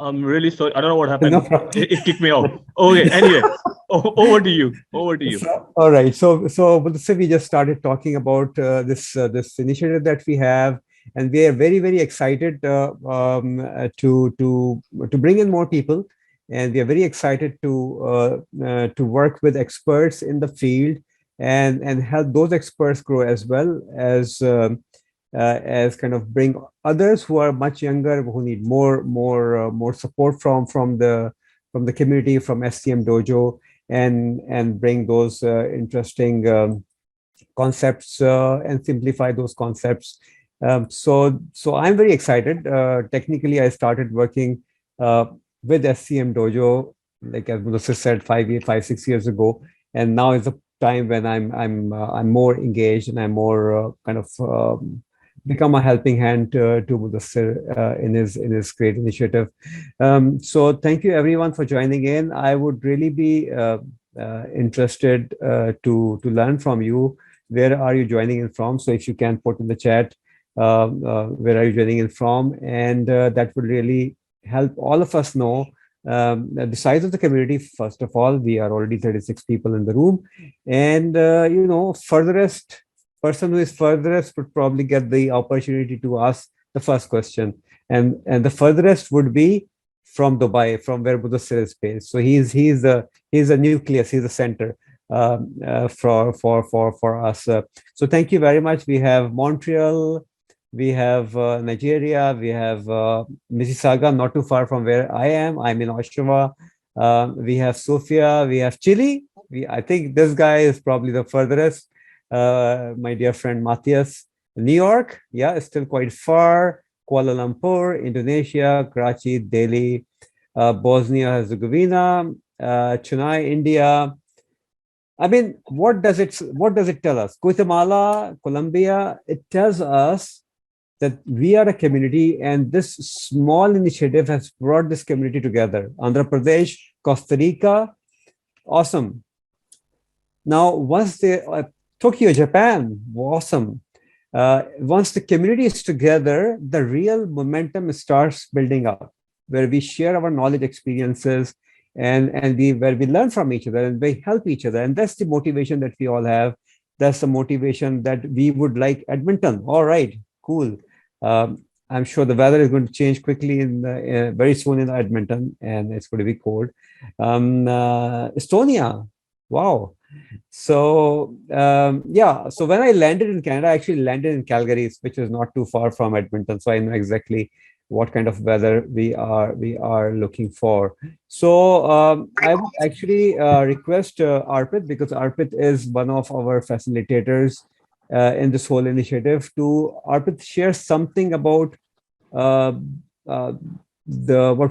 I'm really sorry. I don't know what happened. No problem. It kicked me off. Okay. Anyway, over to you. Over to you. All right. So we just started talking about this initiative that we have, and we are very, very excited to bring in more people, and we are very excited to work with experts in the field and help those experts grow, as kind of bring others who are much younger, who need more support from the community, from SCMDOJO, and bring those interesting concepts and simplify those concepts. So I'm very excited. Technically, I started working with SCMDOJO, like as Muddassir said, 6 years ago, and now is a time when I'm more engaged, and I'm more kind of become a helping hand to Muddassir in his great initiative. So thank you everyone for joining in. I would really be interested to learn from you. Where are you joining in from? So if you can put in the chat, where are you joining in from? And that would really help all of us know the size of the community. First of all, we are already 36 people in the room, and furthest person who is furthest would probably get the opportunity to ask the first question, and the furthest would be from Dubai, from where Muddassir is based. So he's a nucleus, he's a center for us. So thank you very much. We have Montreal, we have Nigeria, we have Mississauga, not too far from where I am. I'm in Oshawa. We have Sofia, we have Chile. I think this guy is probably the furthest. My dear friend Matthias. New York, yeah, it's still quite far. Kuala Lumpur, Indonesia, Karachi, Delhi, Bosnia-Herzegovina, Chennai, India. I mean, what does it tell us? Guatemala, Colombia, it tells us that we are a community, and this small initiative has brought this community together. Andhra Pradesh, Costa Rica, awesome. Now, once Tokyo, Japan, awesome. Once the community is together, the real momentum starts building up, where we share our knowledge, experiences, and where we learn from each other and we help each other. And that's the motivation that we all have. That's the motivation that we would like Edmonton. All right, cool. I'm sure the weather is going to change quickly very soon in Edmonton, and it's going to be cold. Estonia, wow. So yeah, so when I landed in Canada, I actually landed in Calgary, which is not too far from Edmonton. So I know exactly what kind of weather we are looking for. So I would actually request Arpit, because Arpit is one of our facilitators in this whole initiative, to Arpit share something about what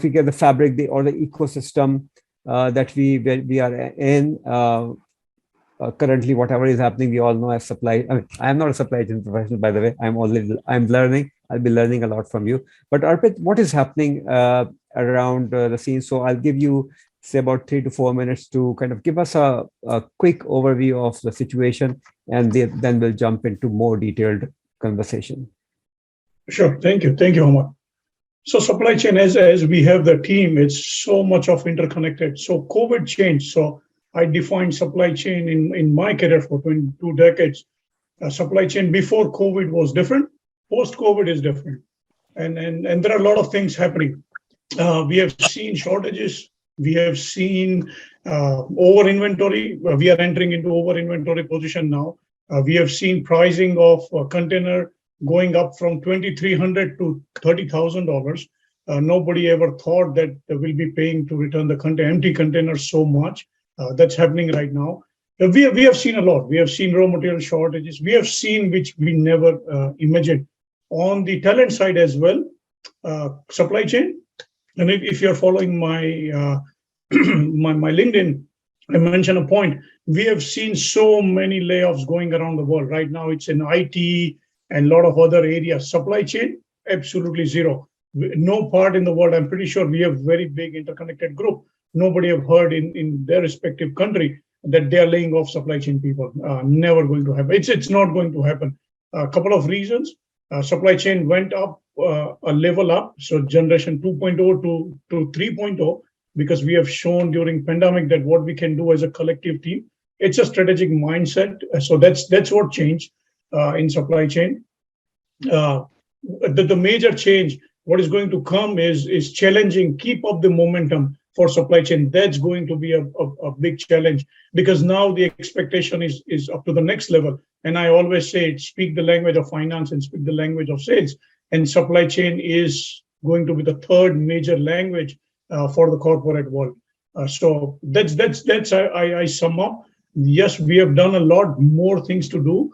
we get, the fabric, or the ecosystem that we are in. Currently, whatever is happening, we all know as supply. I mean, I'm not a supply chain professional, by the way. I'm learning. I'll be learning a lot from you. But Arpit, what is happening around the scene? So I'll give you, say, about 3 to 4 minutes to kind of give us a quick overview of the situation, and then we'll jump into more detailed conversation. Sure. Thank you, Hammad. So supply chain, as we have the team, it's so much of interconnected. So COVID changed. So I defined supply chain in my career for 22 decades. Supply chain before COVID was different. Post-COVID is different. And there are a lot of things happening. We have seen shortages. We have seen over inventory. We are entering into over inventory position now. We have seen pricing of a container going up from $2,300 to $30,000. Nobody ever thought that we'll be paying to return the empty containers so much. That's happening right now. We have seen a lot. We have seen raw material shortages. We have seen, which we never imagined. On the talent side as well, supply chain. And if you're following my my LinkedIn, I mentioned a point. We have seen so many layoffs going around the world. Right now, it's in IT and a lot of other areas. Supply chain, absolutely zero. No part in the world. I'm pretty sure we have very big interconnected group. Nobody have heard in their respective country that they are laying off supply chain people. Never going to happen. It's not going to happen. A couple of reasons. supply chain went up a level up, so generation 2.0 to 3.0, because we have shown during pandemic that what we can do as a collective team. It's a strategic mindset. So that's what changed in supply chain. The major change, what is going to come is challenging, keep up the momentum for supply chain. That's going to be a big challenge, because now the expectation is up to the next level. And I always say, speak the language of finance and speak the language of sales. And supply chain is going to be the third major language for the corporate world. So that's I sum up. Yes, we have done a lot more things to do.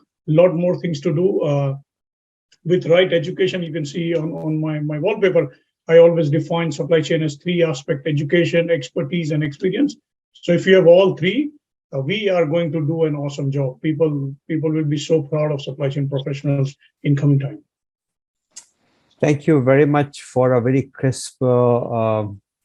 With right education. You can see on my wallpaper, I always define supply chain as three aspects: education, expertise, and experience. So if you have all three, we are going to do an awesome job. People will be so proud of supply chain professionals in coming time. Thank you very much for a very crisp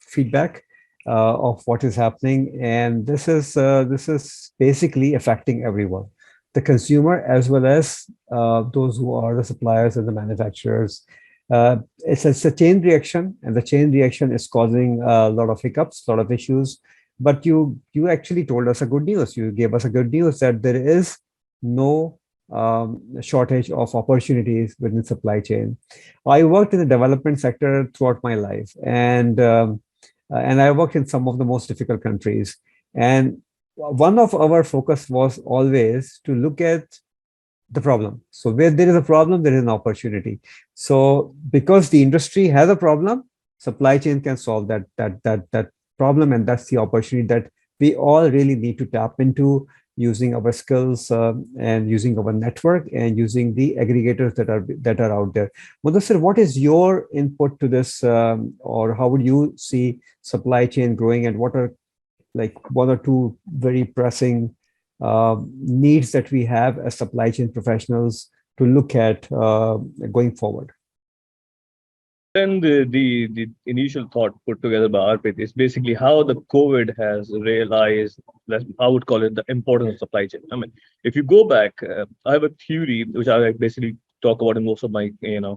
feedback of what is happening. And this is basically affecting everyone, the consumer as well as those who are the suppliers and the manufacturers. It's a chain reaction, and the chain reaction is causing a lot of hiccups, a lot of issues. But you actually told us a good news. You gave us a good news that there is no shortage of opportunities within supply chain. I worked in the development sector throughout my life, and I worked in some of the most difficult countries. And one of our focus was always to look at the problem. So where there is a problem, there is an opportunity. So because the industry has a problem, supply chain can solve that problem, and that's the opportunity that we all really need to tap into, using our skills and using our network and using the aggregators that are out there. Muddassir, what is your input to this, or how would you see supply chain growing, and what are like one or two very pressing needs that we have as supply chain professionals to look at going forward? Then the initial thought put together by Arpit is basically how the COVID has realized, I would call it, the importance of supply chain. I mean, if you go back, I have a theory which I basically talk about in most of my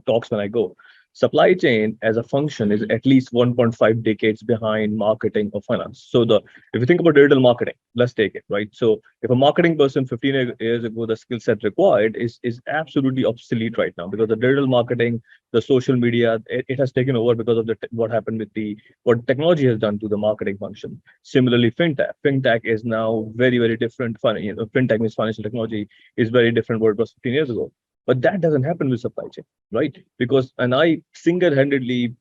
talks when I go. Supply chain as a function is at least 1.5 decades behind marketing or finance. So if you think about digital marketing, let's take it, right? So if a marketing person 15 years ago, the skill set required is absolutely obsolete right now, because the digital marketing, the social media, it has taken over because of what happened with what technology has done to the marketing function. Similarly, fintech. Fintech is now very, very different. Fintech means financial technology is very different what it was 15 years ago. But that doesn't happen with supply chain, right? Because, and I single-handedly,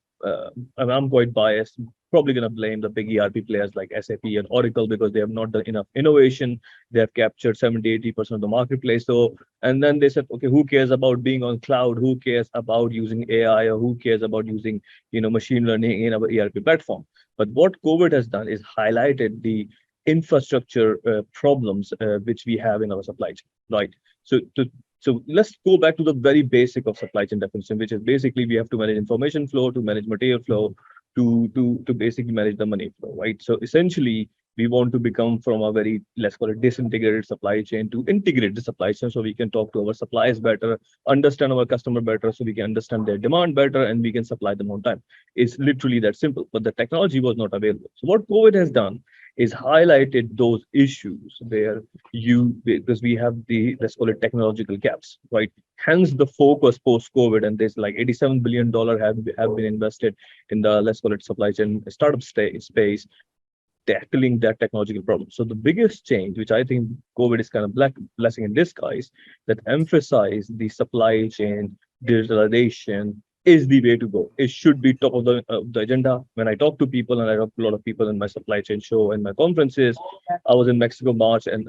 I'm quite biased, probably going to blame the big ERP players like SAP and Oracle, because they have not done enough innovation. They have captured 70-80% of the marketplace. So, and then they said, okay, who cares about being on cloud? Who cares about using AI, or who cares about using, machine learning in our ERP platform? But what COVID has done is highlighted the infrastructure problems which we have in our supply chain, right? So let's go back to the very basic of supply chain definition, which is basically we have to manage information flow, to manage material flow, to basically manage the money flow, right? So essentially, we want to become from a very, let's call it, disintegrated supply chain to integrate the supply chain, so we can talk to our suppliers better, understand our customer better, so we can understand their demand better, and we can supply them on time. It's literally that simple, but the technology was not available. So what COVID has done is highlighted those issues where because we have the, let's call it, technological gaps, right? Hence the focus post-COVID, and there's like $87 billion have been invested in the, let's call it, supply chain startup space, tackling that technological problem. So the biggest change, which I think COVID is kind of blessing in disguise, that emphasize the supply chain digitalization is the way to go. It should be top of the agenda. When I talk to people, and I talk to a lot of people in my supply chain show and my conferences, I was in Mexico March, and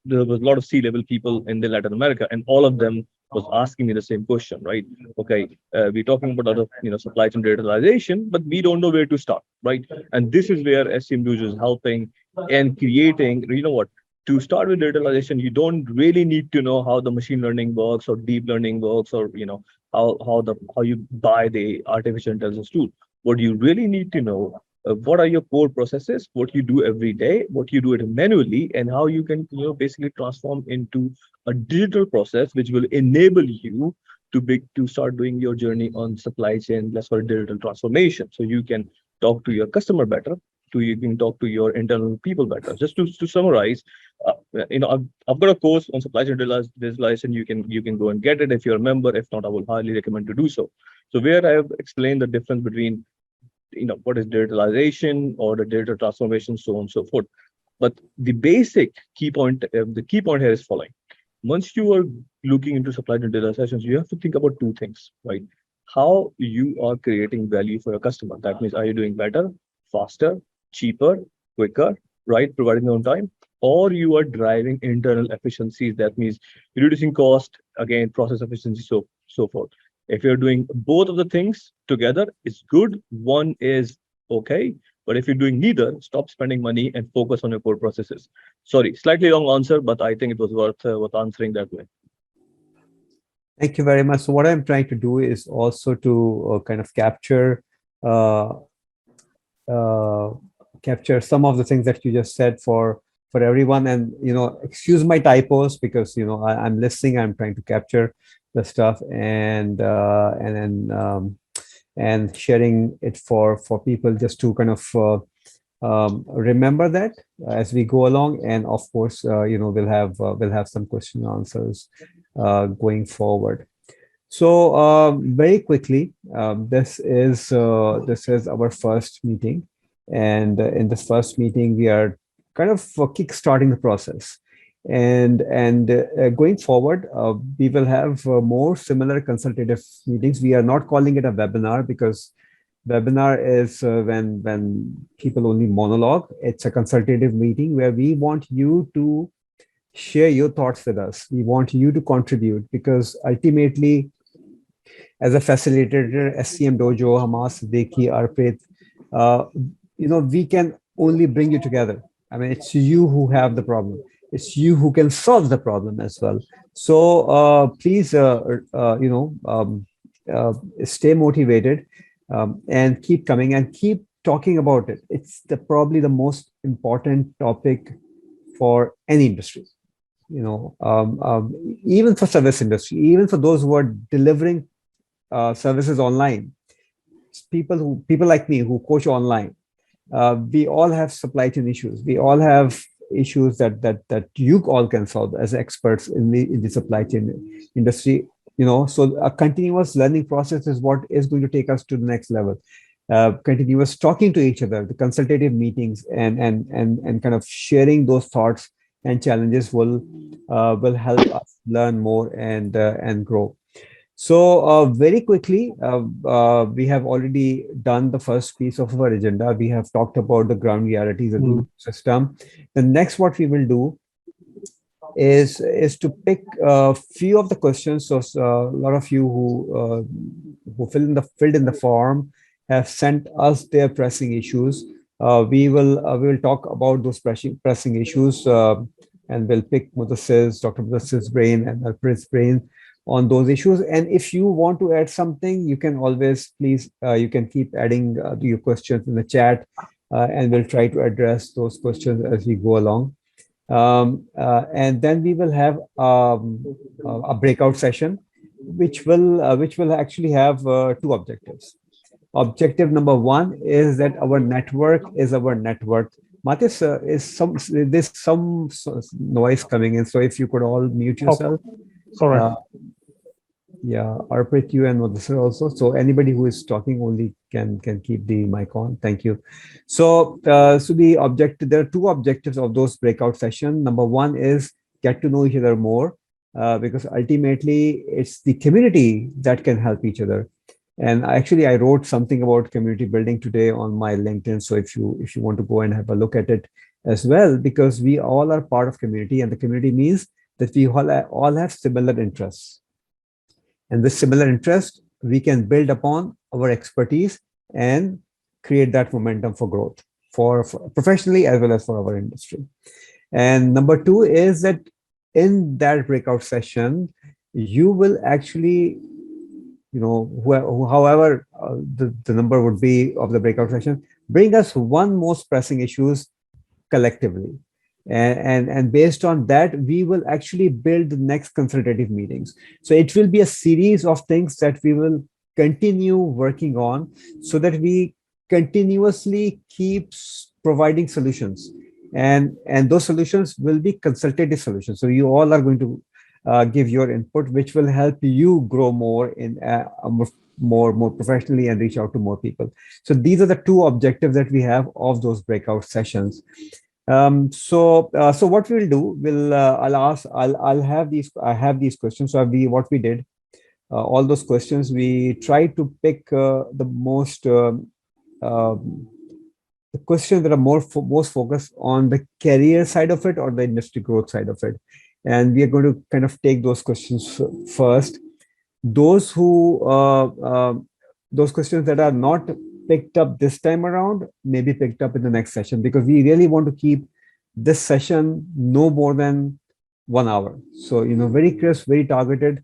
there was a lot of C-level people in Latin America, and all of them was asking me the same question, right? Okay, we're talking about supply chain digitalization, but we don't know where to start, right? And this is where SCMDOJO is helping and creating, to start with digitalization, you don't really need to know how the machine learning works or deep learning works, or how you buy the artificial intelligence tool. What you really need to know, what are your core processes, what you do every day, what you do it manually, and how you can basically transform into a digital process which will enable you to start doing your journey on supply chain, let's call it digital transformation. So you can talk to your customer better, you can talk to your internal people better. Just to summarize, I've got a course on supply chain digitalization. You can go and get it if you're a member. If not, I would highly recommend to do so. So where I have explained the difference between what is digitalization or the digital transformation, so on and so forth. But the key point here is following. Once you are looking into supply chain digitalization, you have to think about two things, right? How you are creating value for your customer. That means, are you doing better, faster, cheaper, quicker, right? Providing on time, or you are driving internal efficiencies. That means reducing cost, again, process efficiency, so forth. If you're doing both of the things together, it's good. One is okay. But if you're doing neither, stop spending money and focus on your core processes. Sorry, slightly long answer, but I think it was worth answering that way. Thank you very much. So what I'm trying to do is also to kind of capture some of the things that you just said for everyone, and excuse my typos, because I'm listening, I'm trying to capture the stuff, and sharing it for people, just to kind of remember that as we go along. And of course, we'll have some question and answers going forward. So very quickly, this is our first meeting, and in this first meeting we are kind of kick-starting the process, and going forward, we will have more similar consultative meetings. We are not calling it a webinar, because webinar is when people only monologue. It's a consultative meeting where we want you to share your thoughts with us. We want you to contribute, because ultimately, as a facilitator, SCMDOJO, Hammad Siddiqui, Arpit, we can only bring you together. I mean, it's you who have the problem. It's you who can solve the problem as well. So please, stay motivated, and keep coming and keep talking about it. It's probably the most important topic for any industry. Even for service industry, even for those who are delivering services online, people like me who coach online, we all have supply chain issues. We all have issues that you all can solve as experts in the supply chain industry. So a continuous learning process is what is going to take us to the next level. Continuous talking to each other, the consultative meetings, and kind of sharing those thoughts and challenges will help us learn more and grow. So very quickly, we have already done the first piece of our agenda. We have talked about the ground realities of the system. The next, what we will do is to pick a few of the questions. So a lot of you who filled in the form have sent us their pressing issues. We will talk about those pressing issues, and we'll pick Dr. Muddassir's brain and Arpit's brain on those issues. And if you want to add something, you can always, please, you can keep adding your questions in the chat, and we'll try to address those questions as we go along. And then we will have a breakout session, which will actually have two objectives. Objective number one is that our network is our net worth. Matis, there's some noise coming in, so if you could all mute yourself. Sorry. Yeah, Arpit, you and Muddassir also. So anybody who is talking only can keep the mic on. Thank you. So there are two objectives of those breakout sessions. Number one is get to know each other more, because ultimately it's the community that can help each other. And actually, I wrote something about community building today on my LinkedIn. So if you want to go and have a look at it as well, because we all are part of community, and the community means that we all have similar interests. And with similar interest, we can build upon our expertise and create that momentum for growth, for professionally as well as for our industry. And number two is that in that breakout session, you will actually, however the number would be of the breakout session, bring us one most pressing issues collectively. And based on that, we will actually build the next consultative meetings. So it will be a series of things that we will continue working on, so that we continuously keep providing solutions, and those solutions will be consultative solutions. So you all are going to give your input, which will help you grow more in more professionally and reach out to more people. So these are the two objectives that we have of those breakout sessions. So what we'll do, I have these questions. So what we did, all those questions, we try to pick the most the questions that are most focused on the career side of it or the industry growth side of it. And we are going to kind of take those questions first. Those who those questions that are not picked up this time around may be picked up in the next session, because we really want to keep this session no more than 1 hour. So, very crisp, very targeted,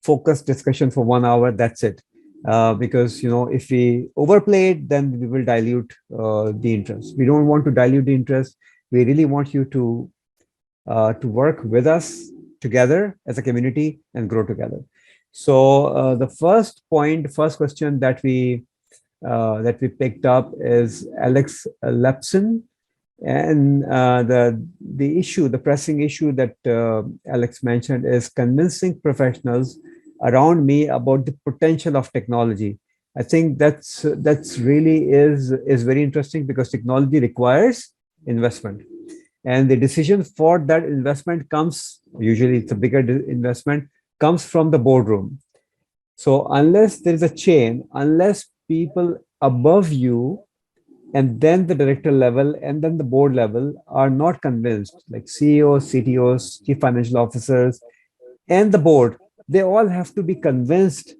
focused discussion for 1 hour. That's it. Because if we overplay it, then we will dilute the interest. We don't want to dilute the interest. We really want you to work with us together as a community and grow together. So the first question that we picked up is Alex Lepson, and the pressing issue that Alex mentioned is convincing professionals around me about the potential of technology. I think that's really is very interesting, because technology requires investment, and the decision for that investment comes, usually it's a bigger investment, comes from the boardroom. So unless there is a chain, unless people above you and then the director level and then the board level are not convinced, like CEOs, CTOs, chief financial officers, and the board, they all have to be convinced,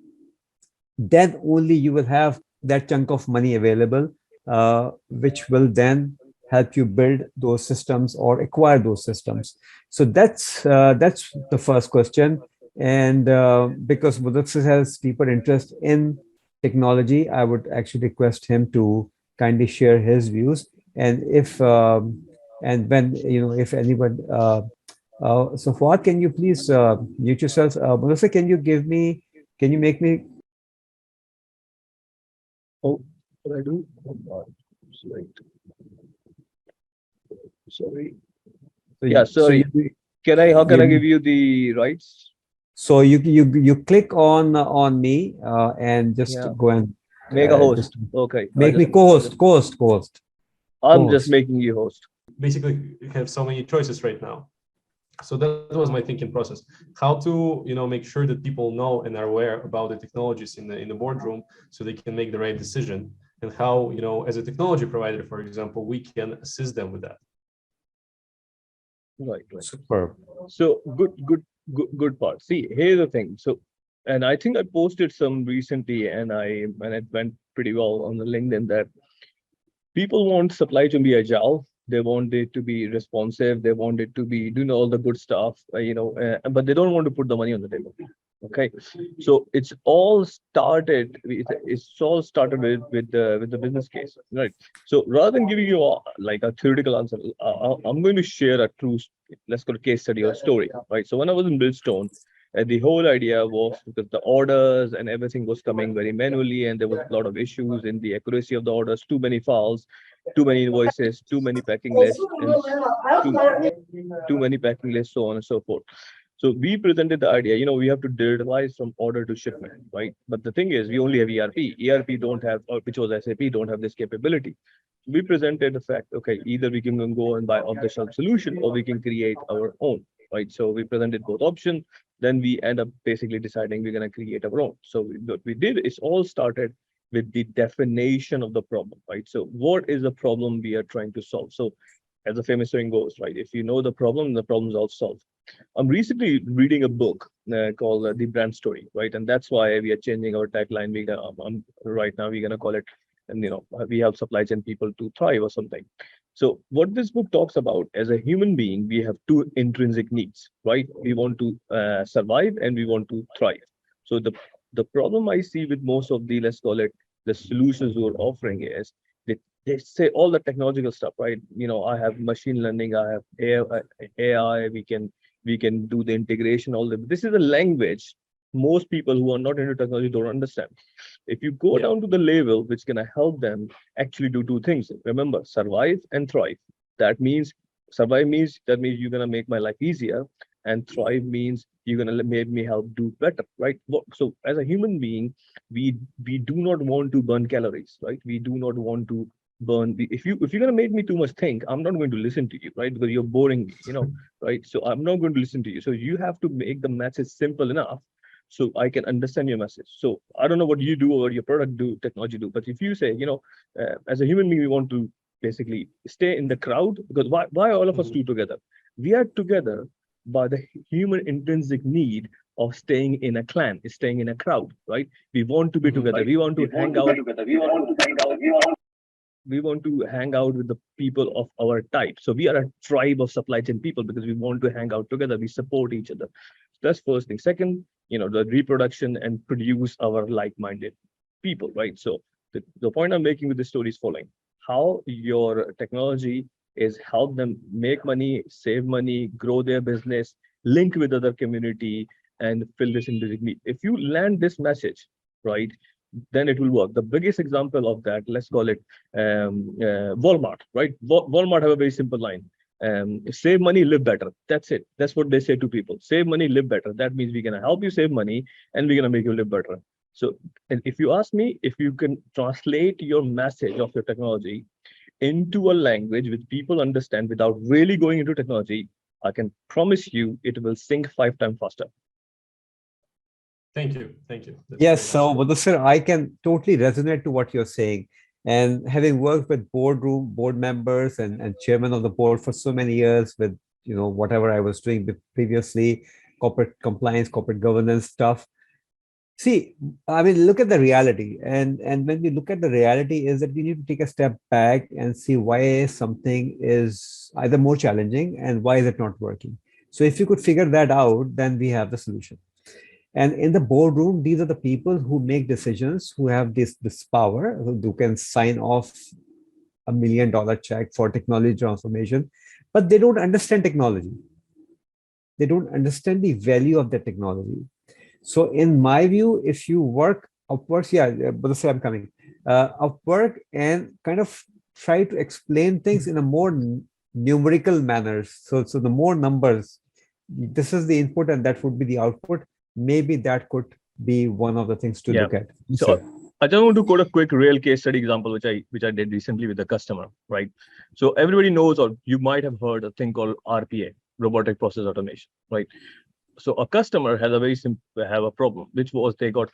then only you will have that chunk of money available, which will then help you build those systems or acquire those systems. So that's the first question. And because Muddassir has deeper interest in technology, I would actually request him to kindly share his views. And if and when if anyone, so Fuad, can you please mute yourself? Muddassir, can you make me? Oh, what I do? Oh, God. Right. Sorry. So Yeah, sorry. How can I give you you the rights? so you click on me and just Yeah. go and Make a host. just Okay. make me co-host. I'm just making you host. Basically, we have so many choices right now. So that was my thinking process. How to make sure that people know and are aware about the technologies in the boardroom, so they can make the right decision, and how as a technology provider, for example, we can assist them with that. Right. Superb. So good part. See, here's the thing. So, and I think I posted some recently, and it went pretty well on the LinkedIn, that people want supply to be agile. They want it to be responsive. They want it to be doing all the good stuff, but they don't want to put the money on the table. Okay, so it's all started with the business case, right? So rather than giving you like a theoretical answer, I'm going to share a true, let's call it case study or story, right? So when I was in Bridgestone, the whole idea was because the orders and everything was coming very manually, and there was a lot of issues in the accuracy of the orders, too many files, too many invoices, too many packing lists, and too many packing lists, so on and so forth. So we presented the idea, we have to digitalize from order to shipment, right? But the thing is, we only have ERP. ERP don't have, or which was SAP, don't have this capability. We presented the fact, okay, either we can go and buy off-the-shelf solution, or we can create our own, right? So we presented both options. Then we end up basically deciding we're going to create our own. So what we did is all started with the definition of the problem, right? So what is the problem we are trying to solve? So as the famous saying goes, right? If you know the problem is all solved. I'm recently reading a book called The Brand Story, right? And that's why we are changing our tagline. Right now we're gonna call it, and we help supply chain people to thrive or something. So what this book talks about, as a human being, we have two intrinsic needs, right? We want to survive and we want to thrive. So the problem I see with most of the, let's call it, the solutions we're offering is that they say all the technological stuff, right? I have machine learning, I have AI, we can do the integration, all that. This is a language most people who are not into technology don't understand. If you go Yeah. down to the level which can help them actually do two things. Remember, survive and thrive. That means survive means you're gonna make my life easier, and thrive means you're gonna make me help do better, right? So as a human being, we do not want to burn calories, right? We do not want to if you're gonna make me too much think, I'm not going to listen to you, right? Because you're boring me, right? So I'm not going to listen to you. So you have to make the message simple enough so I can understand your message. So I don't know what you do or what your product do, technology do, but if you say, as a human being, we want to basically stay in the crowd, because why all of us Mhm. two together? We are together by the human intrinsic need of staying in a clan, staying in a crowd, right? We want to be Mhm. together. Right. We want to hang out. We want to hang out with the people of our type. So we are a tribe of supply chain people because we want to hang out together. We support each other. That's first thing. Second, the reproduction and produce our like-minded people, right? So the point I'm making with this story is following: how your technology is help them make money, save money, grow their business, link with other community, and fill this intrinsic need. If you land this message, right, then it will work. The biggest example of that, let's call it Walmart, right? Walmart have a very simple line. Save money, live better. That's it. That's what they say to people. Save money, live better. That means we're gonna help you save money and we're gonna make you live better. So, and if you ask me, if you can translate your message of your technology into a language which people understand without really going into technology, I can promise you it will sync 5 times faster. Thank you. Thank you. That's Yes, very so useful. Muddassir, I can totally resonate to what you're saying. And having worked with board members and chairman of the board for so many years with, whatever I was doing previously, corporate compliance, corporate governance stuff. See, I mean, look at the reality. And when we look at the reality is that we need to take a step back and see why something is either more challenging and why is it not working. So if you could figure that out, then we have the solution. And in the boardroom, these are the people who make decisions, who have this power, who can sign off $1 million check for technology transformation, but they don't understand technology. They don't understand the value of the technology. So in my view, if you work upwards, but say I'm coming, upwork and kind of try to explain things in a more numerical manner. So the more numbers, this is the input and that would be the output. Maybe that could be one of the things to look at. So Sir. I just want to quote a quick real case study example, which I did recently with a customer, right? So everybody knows, or you might have heard a thing called RPA, robotic process automation, right? So a customer has a problem, which was they got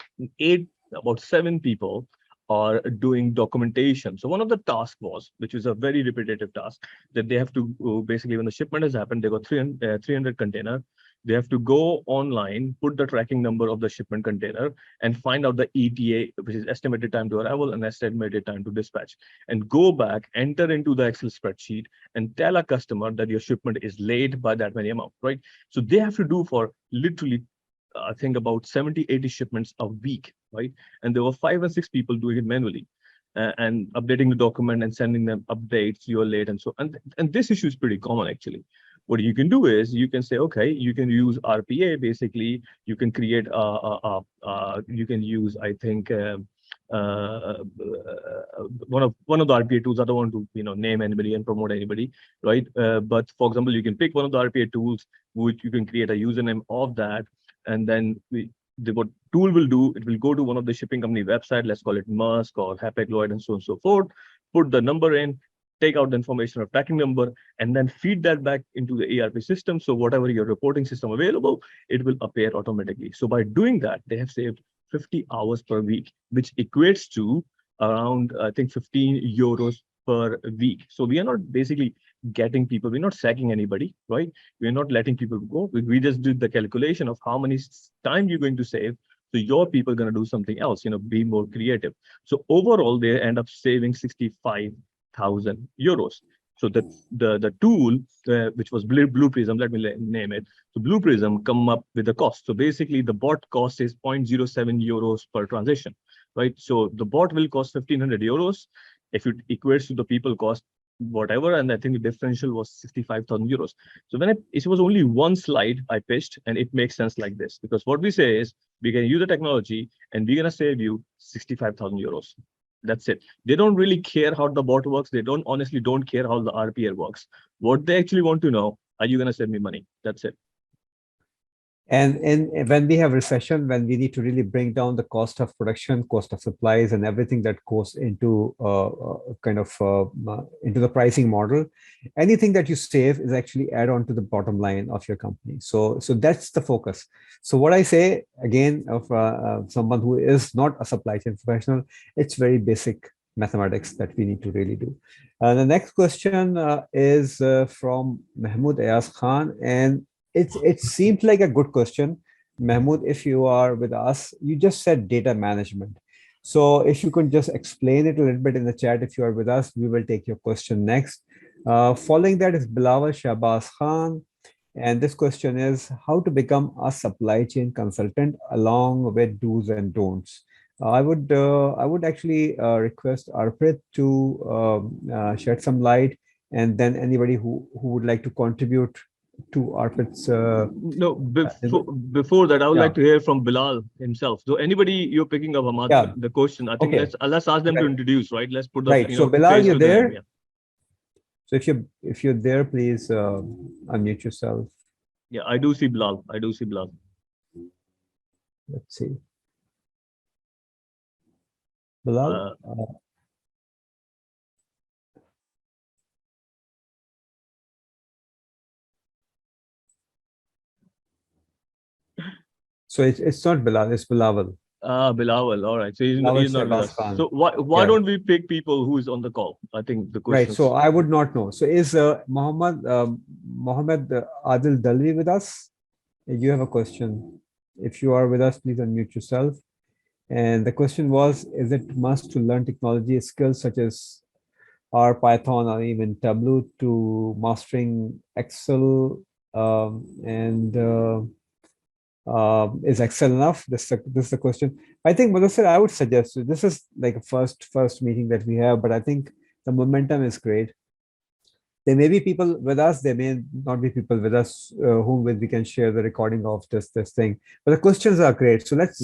about 7 people are doing documentation. So one of the tasks was, which is a very repetitive task, that they have to basically, when the shipment has happened, they got 300 container. They have to go online, put the tracking number of the shipment container, and find out the ETA, which is estimated time to arrival and estimated time to dispatch, and go back, enter into the Excel spreadsheet, and tell a customer that your shipment is late by that many amount, right? So they have to do for literally, I think about 70, 80 shipments a week, right? And there were 5 or 6 people doing it manually. And updating the document and sending them updates, you're late, and so and this issue is pretty common actually. What you can do is you can say, okay, you can use RPA. Basically, you can create you can use, I think, one of the RPA tools. I don't want to name anybody and promote anybody, right? But for example, you can pick one of the RPA tools, which you can create a username of that, and then what tool will do, it will go to one of the shipping company website, let's call it Maersk or Hapag Lloyd and so on and so forth, put the number in, take out the information of tracking number, and then feed that back into the ERP system. So whatever your reporting system available, it will appear automatically. So by doing that, they have saved 50 hours per week, which equates to around, I think, 15 euros per week. So we are not basically getting people, we're not sacking anybody, right? We're not letting people go. We just did the calculation of how many time you're going to save. So your people are going to do something else, be more creative. So overall, they end up saving 65,000 euros. So the tool, which was Blue Prism, let me name it. So Blue Prism come up with the cost. So basically the bot cost is 0.07 euros per transaction, right? So the bot will cost 1,500 euros. If it equates to the people cost, whatever, and I think the differential was 65,000 euros. So it was only one slide I pitched, and it makes sense like this, because what we say is we can use the technology and we're gonna save you 65,000 euros. That's it. They don't really care how the bot works. They honestly don't care how the RPA works. What they actually want to know, are you gonna save me money? That's it. And when we have recession, when we need to really bring down the cost of production, cost of supplies, and everything that goes into into the pricing model, anything that you save is actually add on to the bottom line of your company. So that's the focus. So what I say again of someone who is not a supply chain professional, it's very basic mathematics that we need to really do. The next question is from Mahmoud Ayaz Khan, and it seems like a good question. Mahmoud, if you are with us, you just said data management. So if you could just explain it a little bit in the chat, if you are with us, we will take your question next. Following that is Bilawal Shahbaz Khan. And this question is how to become a supply chain consultant along with do's and don'ts. I would actually request Arpit to shed some light, and then anybody who would like to contribute to Arpit's. No, before that, I would like to hear from Bilal himself. So anybody you're picking up, Ahmad, the question, I think let's ask them to introduce, right? Let's put the So Bilal, you're there? Yeah. So if you're there, please unmute yourself. Yeah, I do see Bilal. Let's see. Bilal. So it's not Bilal, it's Bilawal. Bilawal. All right. So he's not with us. So why don't we pick people who is on the call? I think the question. Right. So I would not know. So is Mohammed Adil Dalvi with us? You have a question. If you are with us, please unmute yourself. And the question was, is it must to learn technology skills such as R, Python, or even Tableau to mastering Excel is Excel enough? This is the question. I think, Muddassir, I would suggest, this is like a first meeting that we have, but I think the momentum is great. There may be people with us, there may not be people with us whom we can share the recording of this thing. But the questions are great. So let's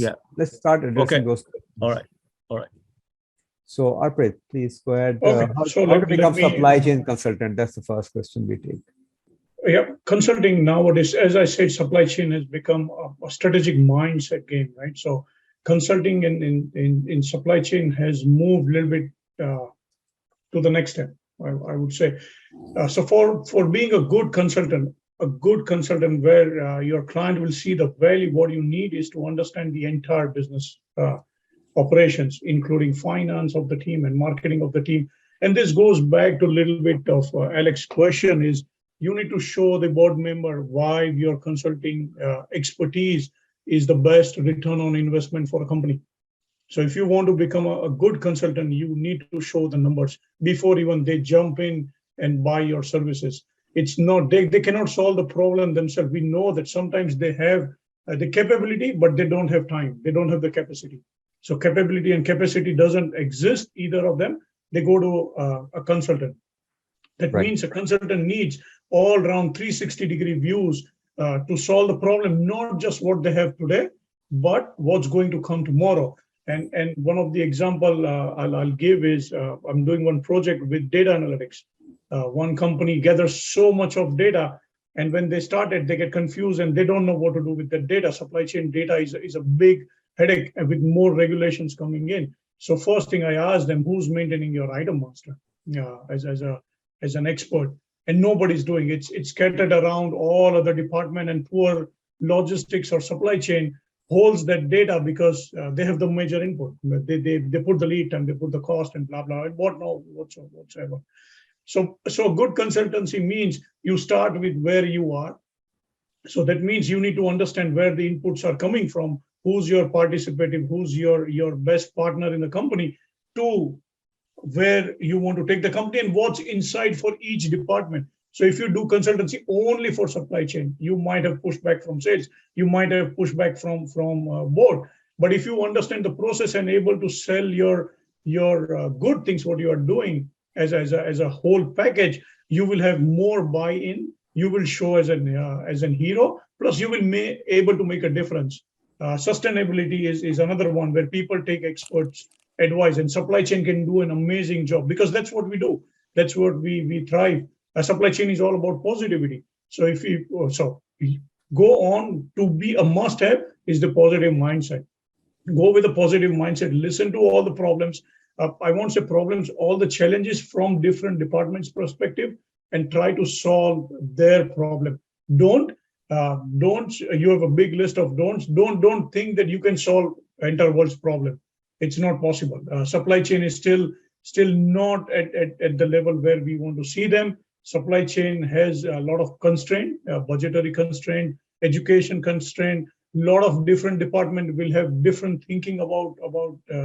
start addressing those questions. All right. So Arpit, please go ahead. How to become supply chain consultant? That's the first question we take. Yeah, consulting nowadays, as I said, supply chain has become a strategic mindset game, right? So consulting in supply chain has moved a little bit to the next step, I would say. So for being a good consultant where your client will see the value, what you need is to understand the entire business operations, including finance of the team and marketing of the team. And this goes back to a little bit of Alex's question is, you need to show the board member why your consulting expertise is the best return on investment for a company. So if you want to become a good consultant, you need to show the numbers before even they jump in and buy your services. It's not, they cannot solve the problem themselves. We know that sometimes they have the capability, but they don't have time. They don't have the capacity. So capability and capacity doesn't exist, either of them. They go to a consultant. That means a consultant needs all around 360-degree views to solve the problem, not just what they have today, but what's going to come tomorrow. And one of the example I'll give is I'm doing one project with data analytics. One company gathers so much of data, and when they started, they get confused and they don't know what to do with the data. Supply chain data is a big headache with more regulations coming in. So first thing I asked them, who's maintaining your item master as an expert? And nobody's doing it. It's scattered around all other department, and poor logistics or supply chain holds that data because they have the major input. They put the lead time, they put the cost and blah, blah, and whatsoever. So good consultancy means you start with where you are. So that means you need to understand where the inputs are coming from, who's your participative, who's your best partner in the company, to where you want to take the company and what's inside for each department. So if you do consultancy only for supply chain, you might have pushback from sales, you might have pushback from board. But if you understand the process and able to sell your good things, what you are doing as a whole package, you will have more buy-in. You will show as an hero. Plus, you will able to make a difference. Sustainability is another one where people take experts' advice, and supply chain can do an amazing job because that's what we do. That's what we thrive. A supply chain is all about positivity. So if you go on to be a must-have is the positive mindset. Go with a positive mindset. Listen to all the problems. I won't say problems, all the challenges from different departments' perspective, and try to solve their problem. Don't. You have a big list of don'ts. Don't think that you can solve entire world's problem. It's not possible. Supply chain is still not at the level where we want to see them. Supply chain has a lot of constraint, budgetary constraint, education constraint. A lot of different departments will have different thinking about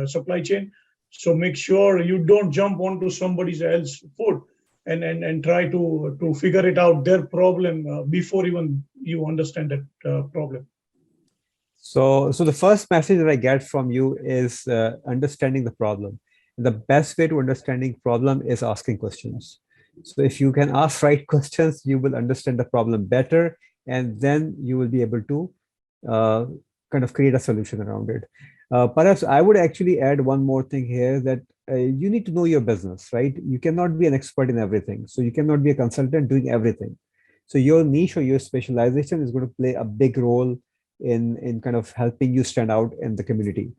supply chain. So make sure you don't jump onto somebody else's foot and try to figure it out, their problem, before even you understand that problem. So the first message that I get from you is understanding the problem. The best way to understanding problem is asking questions. So if you can ask right questions, you will understand the problem better, and then you will be able to kind of create a solution around it. Perhaps I would actually add one more thing here, that you need to know your business, right? You cannot be an expert in everything. So you cannot be a consultant doing everything. So your niche or your specialization is going to play a big role in kind of helping you stand out in the community.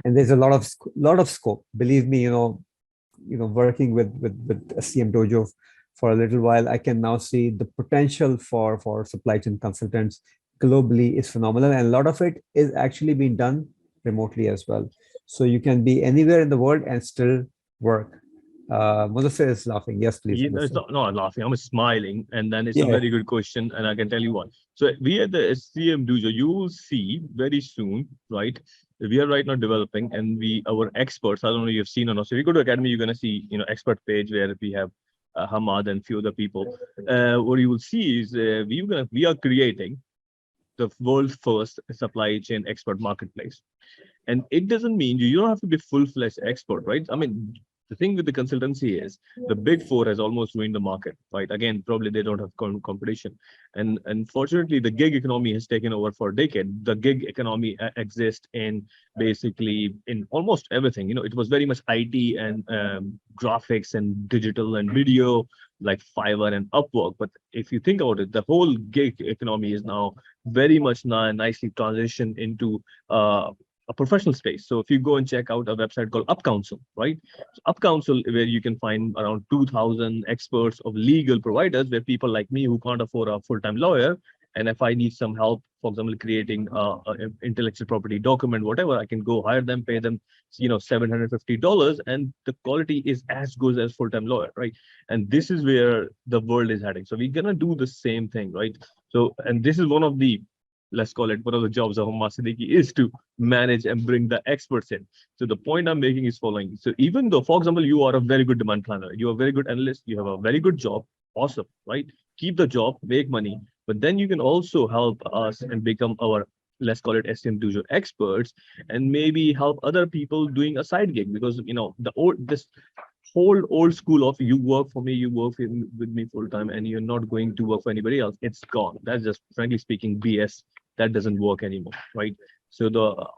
And there's a lot of scope. Believe me, working with SCMDOJO for a little while, I can now see the potential for supply chain consultants globally is phenomenal, and a lot of it is actually being done remotely as well. So you can be anywhere in the world and still work. Muddassir is laughing. Yes, please. Yeah, it's not laughing. I'm smiling, and then it's a very good question, and I can tell you what. So we at the SCMDOJO, you will see very soon, right? We are right now developing, and our experts. I don't know if you've seen or not. So if you go to Academy, you're gonna see expert page where we have Hammad and few other people. What you will see is we are creating the world's first supply chain expert marketplace. And it doesn't mean you don't have to be full-fledged expert, right? I mean, the thing with the consultancy is the big four has almost ruined the market, right? Again, probably they don't have competition. And unfortunately, the gig economy has taken over for a decade. The gig economy exists in basically in almost everything. It was very much IT and graphics and digital and video, like Fiverr and Upwork. But if you think about it, the whole gig economy is now very much nicely transitioned into a professional space. So if you go and check out a website called UpCounsel, right? So UpCounsel, where you can find around 2,000 experts of legal providers, where people like me who can't afford a full-time lawyer, and if I need some help, for example, creating an intellectual property document, whatever, I can go hire them, pay them, $750, and the quality is as good as full-time lawyer, right? And this is where the world is heading. So we're gonna do the same thing, right? So, and this is one of the, let's call it, one of the jobs of Hammad Siddiqui is to manage and bring the experts in. So the point I'm making is following. So even though, for example, you are a very good demand planner, you are a very good analyst, you have a very good job, awesome, right? Keep the job, make money, but then you can also help us and become our, let's call it SCMDOJO experts, and maybe help other people doing a side gig, because this whole old school of you work for me, you work with me full time, and you're not going to work for anybody else, it's gone. That's just, frankly speaking, BS. That doesn't work anymore, right? So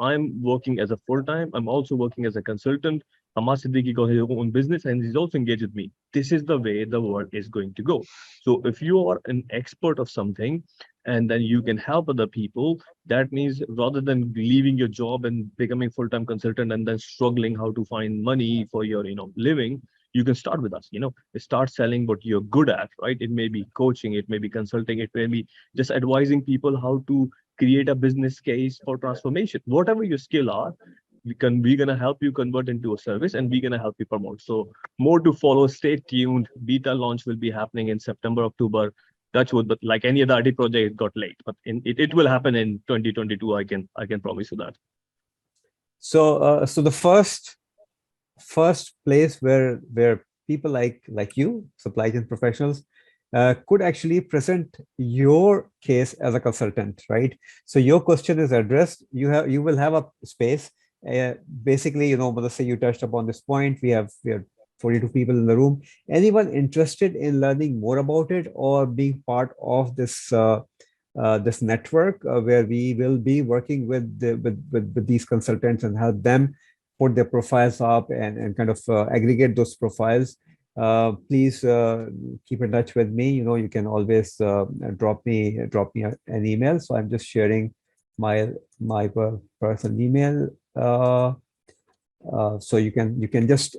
I'm working as a full-time. I'm also working as a consultant. Hammad Siddiqui got his own business, and he's also engaged with me. This is the way the world is going to go. So if you are an expert of something, and then you can help other people, that means rather than leaving your job and becoming full-time consultant and then struggling how to find money for your living, you can start with us. Start selling what you're good at, right? It may be coaching, it may be consulting, it may be just advising people how to create a business case for transformation. Whatever your skill are, we're gonna help you convert into a service, and we're gonna help you promote. So more to follow. Stay tuned. Beta launch will be happening in September, October. Touch wood, but like any other IT project, it got late. But it will happen in 2022. I can promise you that. So the first place where people like you, supply chain professionals, could actually present your case as a consultant, right? So your question is addressed. You will have a space, Basically, Muddassir, you touched upon this point. We have 42 people in the room. Anyone interested in learning more about it or being part of this this network where we will be working with these consultants and help them put their profiles up and kind of aggregate those profiles. Please keep in touch with me. You can always drop me an email. So I'm just sharing my personal email. So you can just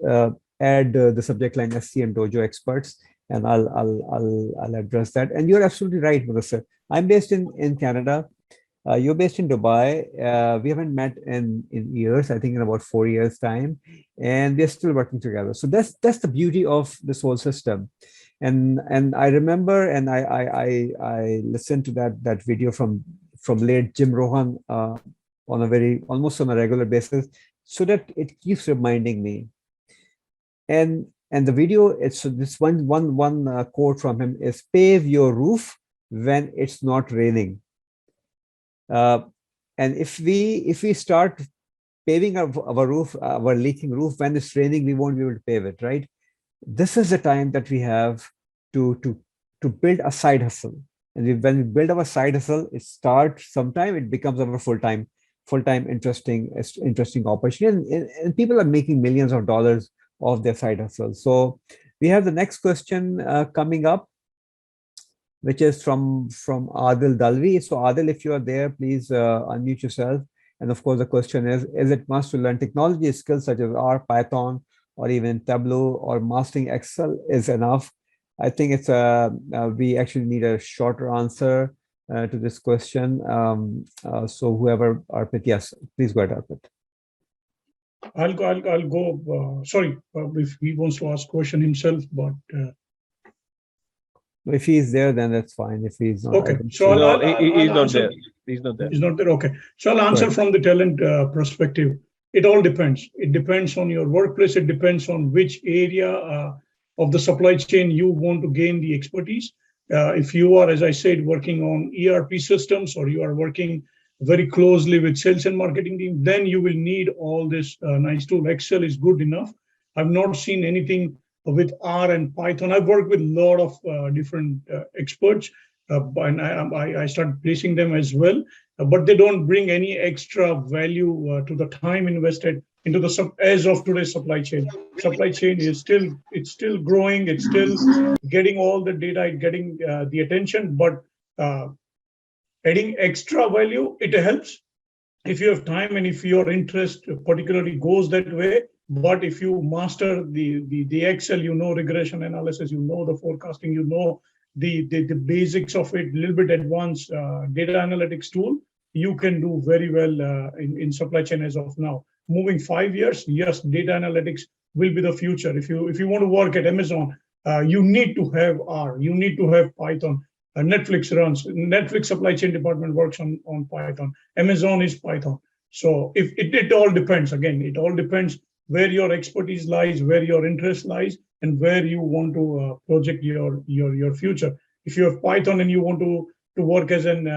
add the subject line SCMDOJO experts, and I'll address that. And you're absolutely right, Muddassir. I'm based in Canada. You're based in Dubai. We haven't met in years, I think in about 4 years' time, and we're still working together. So that's the beauty of this whole system. And I remember, and I listened to that video from late Jim Rohan on almost on a regular basis, so that it keeps reminding me. And the video, it's this one quote from him is, "Pave your roof when it's not raining." And if we start paving our roof, our leaking roof when it's raining, we won't be able to pave it, right? This is the time that we have to build a side hustle. And when we build our side hustle, it starts sometime, it becomes our full-time interesting opportunity. And people are making millions of dollars of their side hustle. So we have the next question coming up, which is from Adil Dalvi. So Adil, if you are there, please unmute yourself. And of course, the question is it must to learn technology skills such as R, Python, or even Tableau, or mastering Excel is enough? I think it's we actually need a shorter answer to this question. So whoever, Arpit, yes, please go ahead, Arpit. I'll go. Sorry, if he wants to ask question himself, but if he's there, then that's fine. If he's not, okay. So he's not there. He's not there. He's not there. Okay. So I'll answer from the talent perspective. It all depends. It depends on your workplace. It depends on which area of the supply chain you want to gain the expertise. If you are, as I said, working on ERP systems, or you are working very closely with sales and marketing team, then you will need all this nice tool. Excel is good enough. I've not seen anything with R and Python. I've worked with a lot of different experts, and I started placing them as well, but they don't bring any extra value to the time invested into the as of today's supply chain. Supply chain is still growing. It's still getting all the data, getting the attention, but adding extra value, it helps if you have time and if your interest particularly goes that way. But if you master the Excel, regression analysis, the forecasting, the basics of it, a little bit advanced data analytics tool, you can do very well in supply chain as of now. Moving 5 years, yes, data analytics will be the future. If you want to work at Amazon, you need to have R, you need to have Python. Netflix supply chain department works on Python. Amazon is Python. So if it all depends, again, it all depends where your expertise lies, where your interest lies, and where you want to project your future. If you have Python and you want to work as an,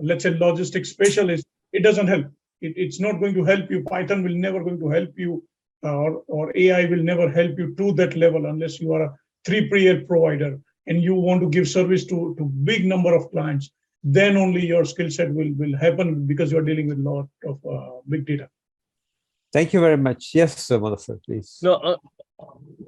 let's say, logistics specialist, it doesn't help. It's not going to help you. Python will never going to help you, or AI will never help you to that level unless you are a 3PL provider and you want to give service to big number of clients. Then only your skill set will happen, because you're dealing with a lot of big data. Thank you very much. Yes, Muddassir, please. No,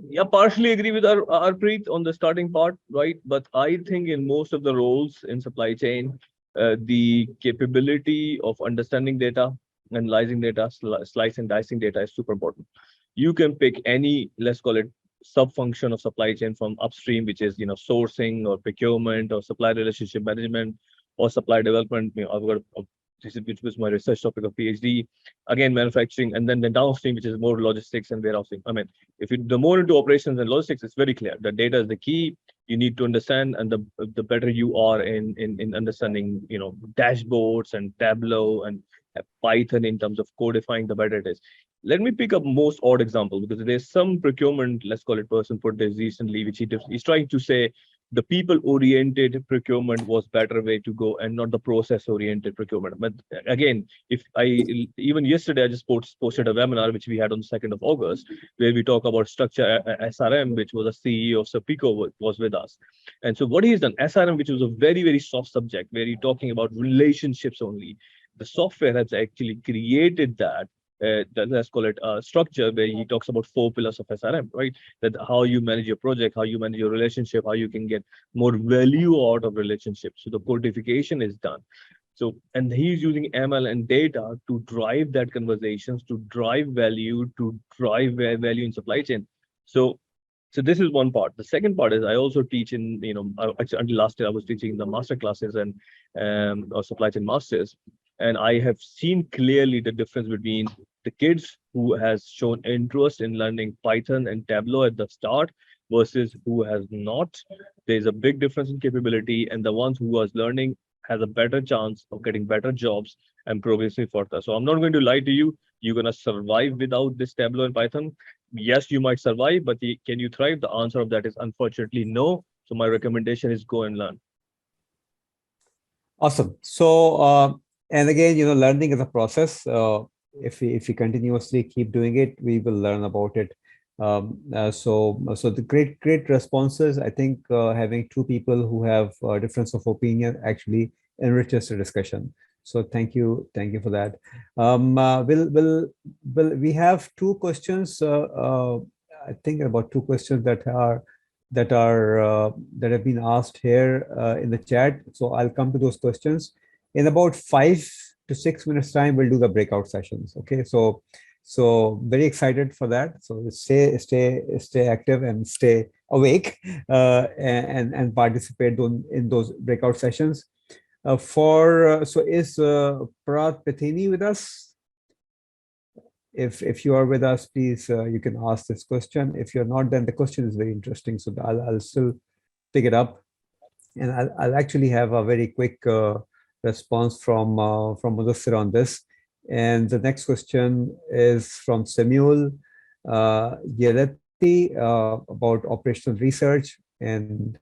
yeah, partially agree with Arpit on the starting part, right? But I think in most of the roles in supply chain, the capability of understanding data, analyzing data, slice and dicing data is super important. You can pick any, let's call it, sub-function of supply chain from upstream, which is sourcing or procurement or supply relationship management or supply development. I've got which was my research topic of PhD. Again, manufacturing, and then the downstream, which is more logistics and warehousing. I mean, the more into operations and logistics, it's very clear. The data is the key. You need to understand, and the better you are in understanding, dashboards and Tableau and Python in terms of codifying, the better it is. Let me pick up most odd example, because there's some procurement, let's call it, person put this recently, which he's trying to say the people-oriented procurement was better way to go and not the process-oriented procurement. But again, even yesterday, I just posted a webinar, which we had on the 2nd of August, where we talk about structure SRM, which was the CEO of 𝐸𝐸 was with us. And so what he's done, SRM, which was a very, very soft subject, where you're talking about relationships only. The software has actually created that, let's call it a structure, where he talks about 4 pillars of SRM, right? That how you manage your project, how you manage your relationship, how you can get more value out of relationships. So the codification is done. So, and he's using ML and data to drive that conversations, to drive value, to drive value in supply chain. So this is one part. The second part is I also teach in, actually until last year, I was teaching the master classes and or supply chain masters. And I have seen clearly the difference between the kids who has shown interest in learning Python and Tableau at the start versus who has not. There's a big difference in capability, and the ones who was learning has a better chance of getting better jobs and progressing further. So I'm not going to lie to you. You're going to survive without this Tableau and Python. Yes, you might survive, but can you thrive? The answer of that is unfortunately no. So my recommendation is go and learn. Awesome. So, and again, learning is a process. If we continuously keep doing it, we will learn about it. So the great responses. I think having 2 people who have a difference of opinion actually enriches the discussion. So thank you for that. We have 2 questions. I think about 2 questions that have been asked here in the chat. So I'll come to those questions in about 5 to 6 minutes time. We'll do the breakout sessions. Okay, so very excited for that. So stay active and stay awake and participate in those breakout sessions. So is Prat Pethini with us? If you are with us, please you can ask this question. If you're not, then the question is very interesting. So I'll still pick it up, and I'll actually have a very quick response from Muddassir on this. And the next question is from Samuel Gieletti about operational research. And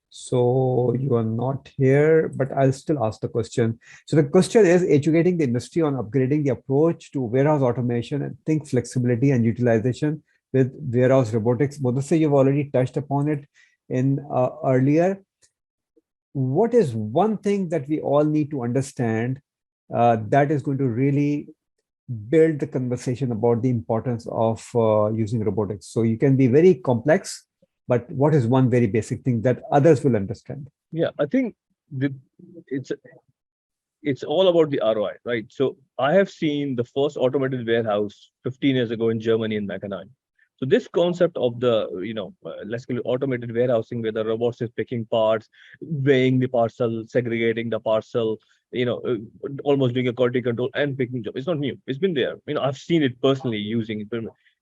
so you are not here, but I'll still ask the question. So the question is educating the industry on upgrading the approach to warehouse automation and think flexibility and utilization with warehouse robotics. Muddassir, you've already touched upon it in earlier. What is one thing that we all need to understand that is going to really build the conversation about the importance of using robotics? So you can be very complex, but what is one very basic thing that others will understand? Yeah, I think it's all about the ROI, right? So I have seen the first automated warehouse 15 years ago in Germany in Mechanine. So this concept of the, let's call it automated warehousing, where the robots is picking parts, weighing the parcel, segregating the parcel, almost doing a quality control and picking job. It's not new. It's been there. I've seen it personally using it.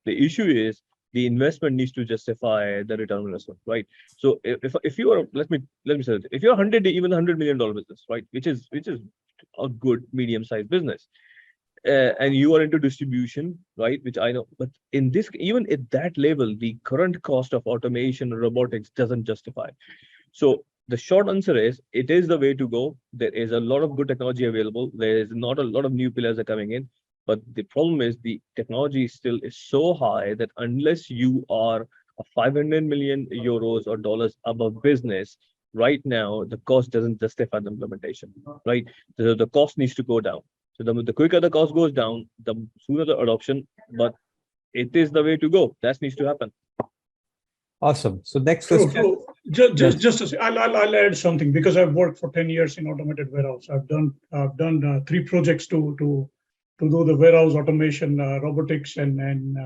The issue is the investment needs to justify the return on investment, right? So if you are, let me say it, if you're even $100 million business, right, which is a good medium-sized business, and you are into distribution, right, which I know, but in this, even at that level, the current cost of automation and robotics doesn't justify. So the short answer is, it is the way to go. There is a lot of good technology available. There is not a lot of new pillars are coming in, but the problem is the technology still is so high that unless you are a 500 million euros or dollars above business, right now, the cost doesn't justify the implementation, right? The cost needs to go down. So the quicker the cost goes down, the sooner the adoption, but it is the way to go. That needs to happen. Awesome. So next question. Just to say, I'll add something, because I've worked for 10 years in automated warehouse. I've done 3 projects to do the warehouse automation, robotics and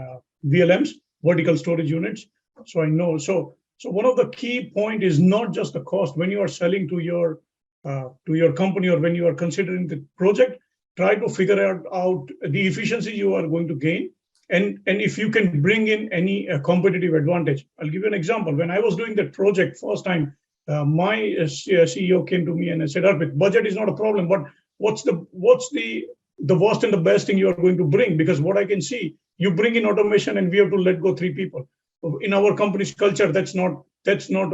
VLMs, vertical storage units. So I know. So one of the key point is not just the cost. When you are selling to your company, or when you are considering the project, try to figure out the efficiency you are going to gain, and if you can bring in any competitive advantage. I'll give you an example. When I was doing that project first time, my CEO came to me and I said, Arpit, budget is not a problem, but what's the worst and the best thing you are going to bring? Because what I can see, you bring in automation and we have to let go 3 people. In our company's culture, that's not That's not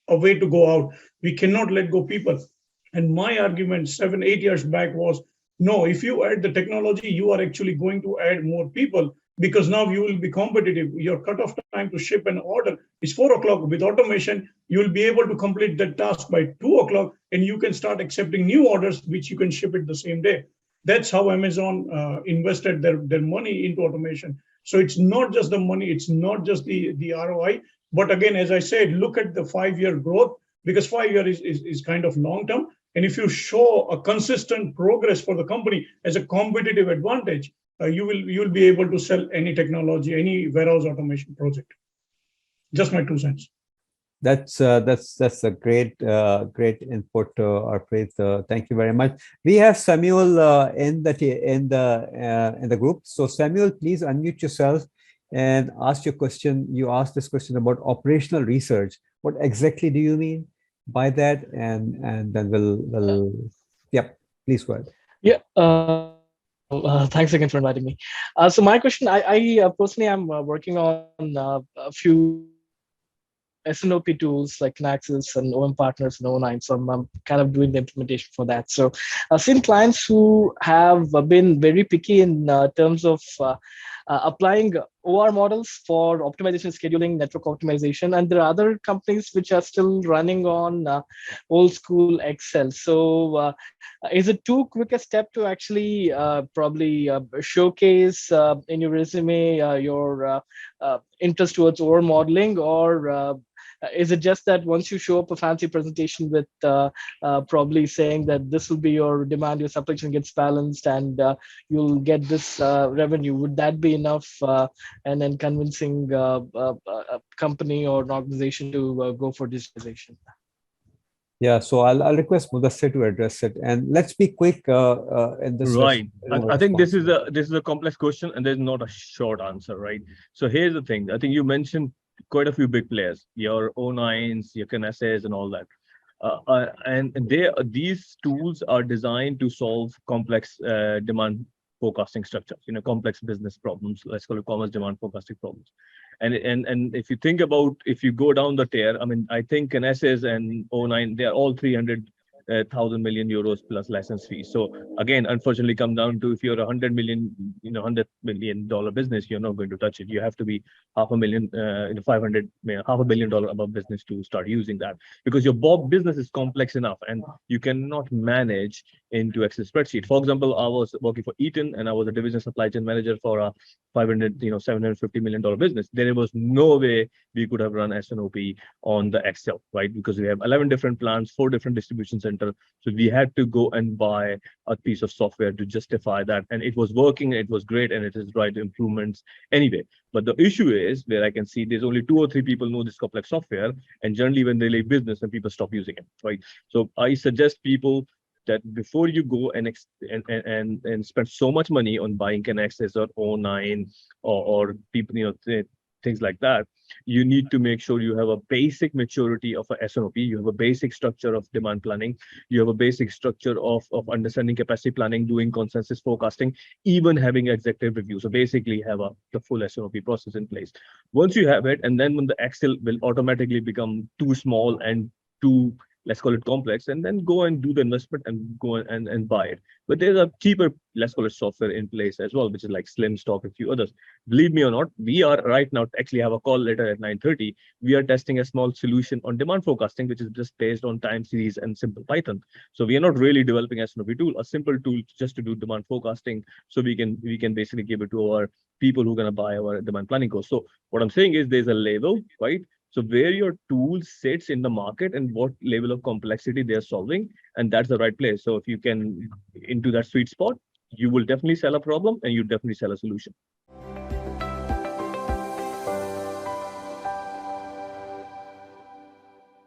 a way to go out. We cannot let go people. And my argument 7, 8 years back was, no, if you add the technology, you are actually going to add more people, because now you will be competitive. Your cutoff time to ship an order is 4 o'clock. With automation, you will be able to complete that task by 2 o'clock, and you can start accepting new orders, which you can ship it the same day. That's how Amazon invested their money into automation. So it's not just the money, it's not just the ROI. But again, as I said, look at the 5-year growth, because 5 years is kind of long term. And if you show a consistent progress for the company as a competitive advantage, you will be able to sell any technology, any warehouse automation project. Just my 2 cents. That's a great input, Arpit. Thank you very much. We have Samuel in the group. So Samuel, please unmute yourself and ask your question. You asked this question about operational research. What exactly do you mean by that? And then we'll please go ahead. Yeah. Thanks again for inviting me. So my question, I personally am working on a few SNOP tools like Kinaxis and OM Partners and O9. So I'm kind of doing the implementation for that. So I've seen clients who have been very picky in terms of applying OR models for optimization, scheduling, network optimization. And there are other companies which are still running on old school Excel. So is it too quick a step to actually probably showcase in your resume your interest towards OR modeling, or is it just that once you show up a fancy presentation with probably saying that this will be your demand, your supply chain gets balanced, and you'll get this revenue, would that be enough and then convincing a company or an organization to go for digitization? Yeah, so I'll request Muddassir to address it, and let's be quick in this. Right. I think this is a complex question, and there's not a short answer, right? So here's the thing. I think you mentioned quite a few big players, your O9s, your Kinaxis, and all that. And these tools are designed to solve complex demand forecasting structures, complex business problems. Let's call it commerce demand forecasting problems. And if you think about, if you go down the tier, I mean, I think Kinaxis and O9, they are all 300,000 million euros plus license fees. So again, unfortunately, come down to, if you're $100 million, $100 million business, you're not going to touch it. You have to be $500 million above business to start using that, because your business is complex enough and you cannot manage into Excel spreadsheet. For example, I was working for Eaton and I was a division supply chain manager for a $750 million business. There was no way we could have run SNOP on the Excel, right? Because we have 11 different plants, 4 different distribution centers. So we had to go and buy a piece of software to justify that. And it was working, it was great, and it is right improvements anyway. But the issue is where I can see there's only 2 or 3 people know this complex software. And generally when they leave business, and people stop using it, right? So I suggest people that before you go and spend so much money on buying Kinaxis or O9 or people, things like that, you need to make sure you have a basic maturity of a SNOP, you have a basic structure of demand planning, you have a basic structure of understanding capacity planning, doing consensus forecasting, even having executive review. So basically have the full SNOP process in place. Once you have it, and then when the Excel will automatically become too small and too, let's call it complex, and then go and do the investment and go and buy it. But there's a cheaper, let's call it software in place as well, which is like SlimStock, a few others. Believe me or not, we are right now, actually have a call later at 9:30. We are testing a small solution on demand forecasting, which is just based on time series and simple Python. So we are not really developing a SNOP tool, a simple tool just to do demand forecasting. So we can basically give it to our people who are going to buy our demand planning course. So what I'm saying is there's a level, right? So where your tool sits in the market and what level of complexity they're solving, and that's the right place. So if you can into that sweet spot, you will definitely sell a problem and you definitely sell a solution.